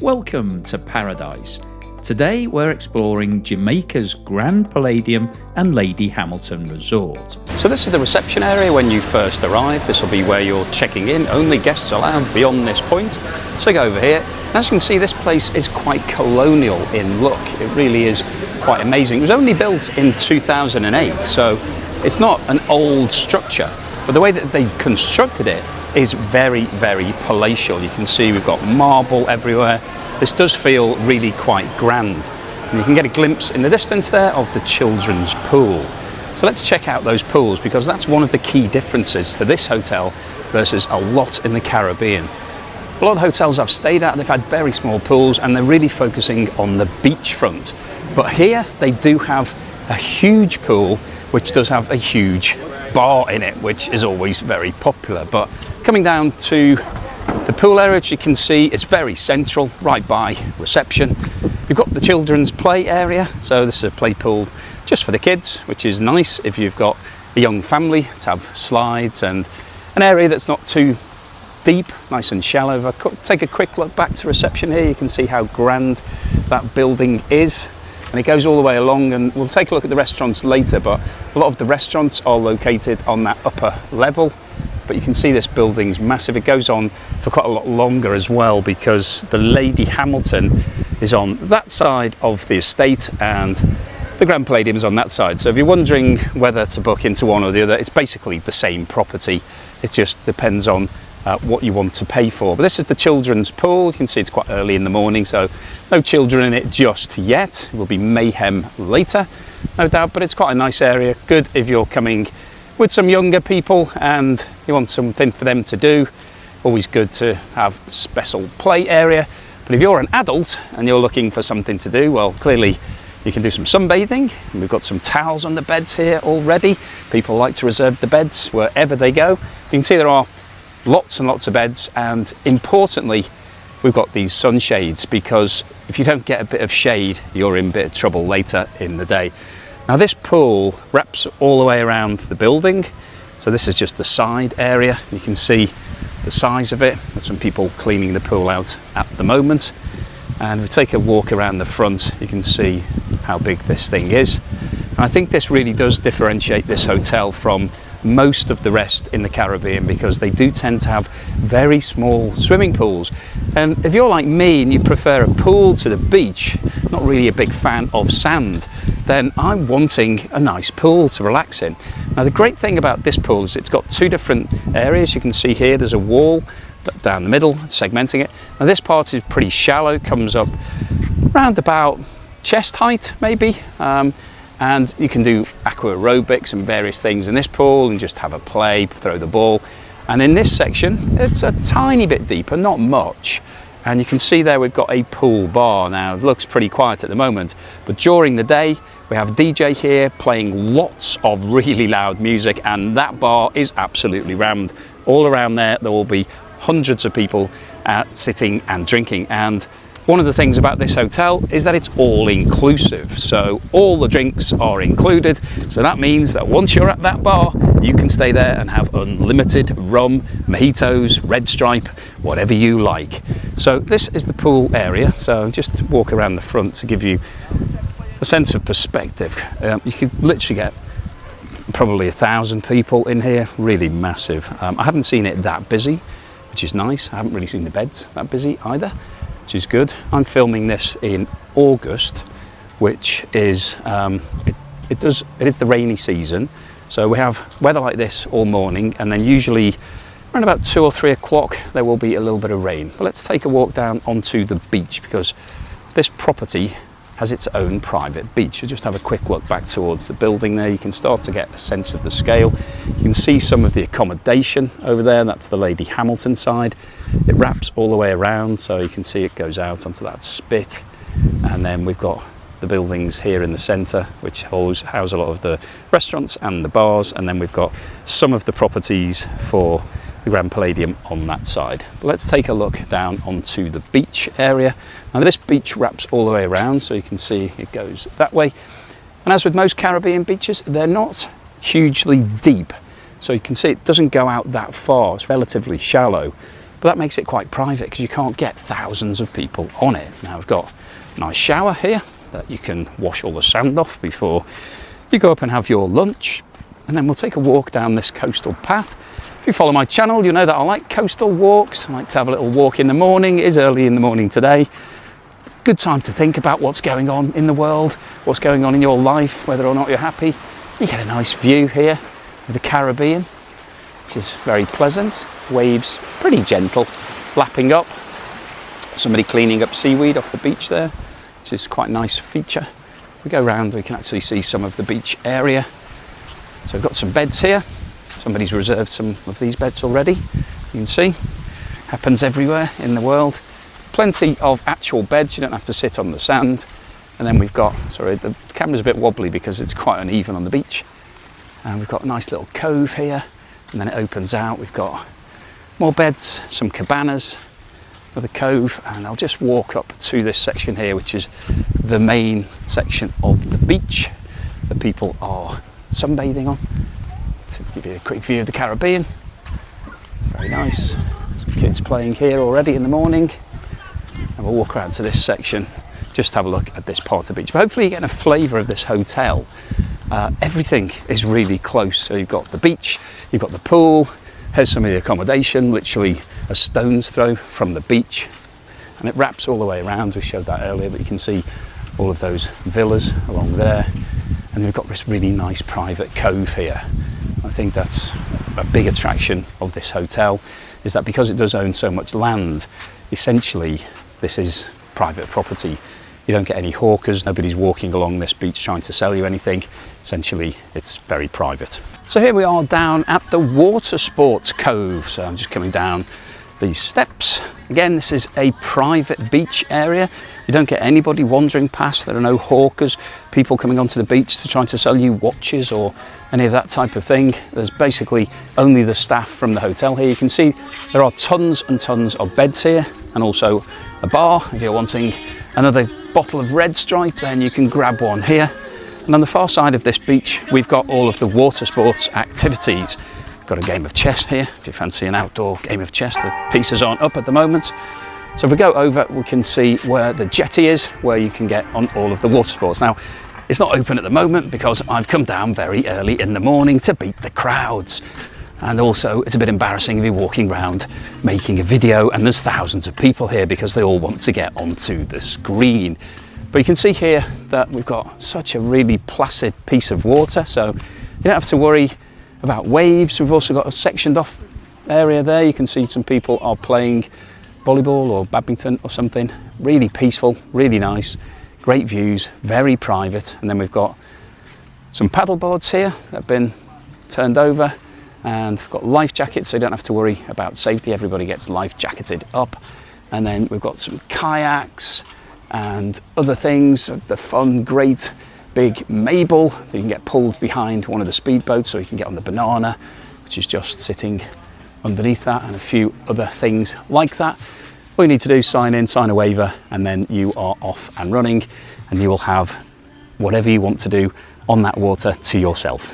Welcome to Paradise. Today we're exploring Jamaica's Grand Palladium and Lady Hamilton Resort. So this is the reception area when you first arrive. This will be where you're checking in. Only guests allowed beyond this point. So you go over here. As you can see, this place is quite colonial in look. It really is quite amazing. It was only built in 2008, so it's not an old structure. But the way that they've constructed it is very, very palatial. You can see we've got marble everywhere. This does feel really quite grand. And you can get a glimpse in the distance there of the children's pool. So let's check out those pools, because that's one of the key differences to this hotel versus a lot in the Caribbean. A lot of hotels I've stayed at, they've had very small pools and they're really focusing on the beachfront. But here they do have a huge pool, which does have a huge bar in it, which is always very popular. But coming down to the pool area, which you can see is very central, right by reception. We've got the children's play area, so this is a play pool just for the kids, which is nice if you've got a young family, to have slides and an area that's not too deep, nice and shallow. If I take a quick look back to reception here, you can see how grand that building is. And it goes all the way along, and we'll take a look at the restaurants later, but a lot of the restaurants are located on that upper level. But you can see this building's massive. It goes on for quite a lot longer as well, because the Lady Hamilton is on that side of the estate and the Grand Palladium is on that side. So if you're wondering whether to book into one or the other, it's basically the same property. It just depends on what you want to pay for. But this is the children's pool. You can see it's quite early in the morning, so no children in it just yet. It will be mayhem later, no doubt, but it's quite a nice area. Good if you're coming with some younger people and you want something for them to do. Always good to have a special play area. But if you're an adult and you're looking for something to do, well, clearly you can do some sunbathing. We've got some towels on the beds here already. People like to reserve the beds wherever they go. You can see there are lots and lots of beds, and importantly, we've got these sunshades, because if you don't get a bit of shade, you're in a bit of trouble later in the day. Now this pool wraps all the way around the building, so this is just the side area. You can see the size of it. There's some people cleaning the pool out at the moment, and if we take a walk around the front, you can see how big this thing is. And I think this really does differentiate this hotel from most of the rest in the Caribbean, because they do tend to have very small swimming pools. And if you're like me and you prefer a pool to the beach, not really a big fan of sand, then I'm wanting a nice pool to relax in. Now the great thing about this pool is it's got two different areas. You can see here there's a wall down the middle segmenting it. Now this part is pretty shallow, comes up round about chest height maybe. And you can do aqua aerobics and various things in this pool and just have a play, throw the ball. And in this section, it's a tiny bit deeper, not much. And you can see there we've got a pool bar. Now it looks pretty quiet at the moment, but during the day we have a DJ here playing lots of really loud music, and that bar is absolutely rammed. All around there will be hundreds of people sitting and drinking. And one of the things about this hotel is that it's all inclusive, so all the drinks are included. So that means that once you're at that bar, you can stay there and have unlimited rum, mojitos, red stripe, whatever you like. So this is the pool area, so just walk around the front to give you a sense of perspective. You could literally get probably 1,000 people in here, really massive. I haven't seen it that busy, which is nice. I haven't really seen the beds that busy either, which is good. I'm filming this in August, which is it is the rainy season, so we have weather like this all morning, and then usually around about 2 or 3 o'clock there will be a little bit of rain. But let's take a walk down onto the beach, because this property has its own private beach. So just have a quick look back towards the building there. You can start to get a sense of the scale. You can see some of the accommodation over there. That's the Lady Hamilton side. It wraps all the way around, so you can see it goes out onto that spit. And then we've got the buildings here in the centre, which house a lot of the restaurants and the bars. And then we've got some of the properties for the Grand Palladium on that side. But let's take a look down onto the beach area. Now this beach wraps all the way around, so you can see it goes that way. And as with most Caribbean beaches, they're not hugely deep. So you can see it doesn't go out that far, it's relatively shallow. but that makes it quite private because you can't get thousands of people on it. Now we've got a nice shower here that you can wash all the sand off before you go up and have your lunch, and then we'll take a walk down this coastal path. If you follow my channel, you know that I like coastal walks. I like to have a little walk in the morning. It is early in the morning today. Good time to think about what's going on in the world, what's going on in your life, whether or not you're happy. You get a nice view here of the Caribbean, which is very pleasant. Waves pretty gentle, lapping up. Somebody cleaning up seaweed off the beach there, which is quite a nice feature. We go round, we can actually see some of the beach area. So we've got some beds here. Somebody's reserved some of these beds already. You can see, happens everywhere in the world. Plenty of actual beds, you don't have to sit on the sand. And then we've got, sorry, the camera's a bit wobbly because it's quite uneven on the beach. And we've got a nice little cove here, and then it opens out. We've got more beds, some cabanas with a cove, and I'll just walk up to this section here, which is the main section of the beach that people are sunbathing on. To give you a quick view of the Caribbean. It's very nice. Some kids playing here already in the morning. And we'll walk around to this section, just have a look at this part of the beach. But hopefully you're getting a flavour of this hotel. Everything is really close. So you've got the beach, you've got the pool, here's some of the accommodation, literally a stone's throw from the beach. And it wraps all the way around. We showed that earlier, but you can see all of those villas along there. And we've got this really nice private cove here. I think that's a big attraction of this hotel, is that because it does own so much land, essentially this is private property. You don't get any hawkers, nobody's walking along this beach trying to sell you anything. Essentially, it's very private. So here we are down at the water sports cove. So I'm just coming down these steps. Again, this is a private beach area. You don't get anybody wandering past. There are no hawkers, people coming onto the beach to try to sell you watches or any of that type of thing. There's basically only the staff from the hotel here. You can see there are tons and tons of beds here, and also a bar. If you're wanting another bottle of Red Stripe, then you can grab one here. And on the far side of this beach, we've got all of the water sports activities. Got a game of chess here, if you fancy an outdoor game of chess. The pieces aren't up at the moment. So if we go over, we can see where the jetty is, where you can get on all of the water sports. Now, it's not open at the moment because I've come down very early in the morning to beat the crowds. And also, it's a bit embarrassing if you're walking around making a video and there's thousands of people here because they all want to get onto the screen. But you can see here that we've got such a really placid piece of water, so you don't have to worry about waves. We've also got a sectioned off area there. You can see some people are playing volleyball or badminton or something. Really peaceful, really nice, great views, very private. And then we've got some paddle boards here that have been turned over, and got life jackets, so you don't have to worry about safety. Everybody gets life jacketed up. And then we've got some kayaks and other things. The fun, great big Mabel, so you can get pulled behind one of the speedboats, so you can get on the banana, which is just sitting underneath that, and a few other things like that. All you need to do is sign in, sign a waiver, and then you are off and running, and you will have whatever you want to do on that water to yourself.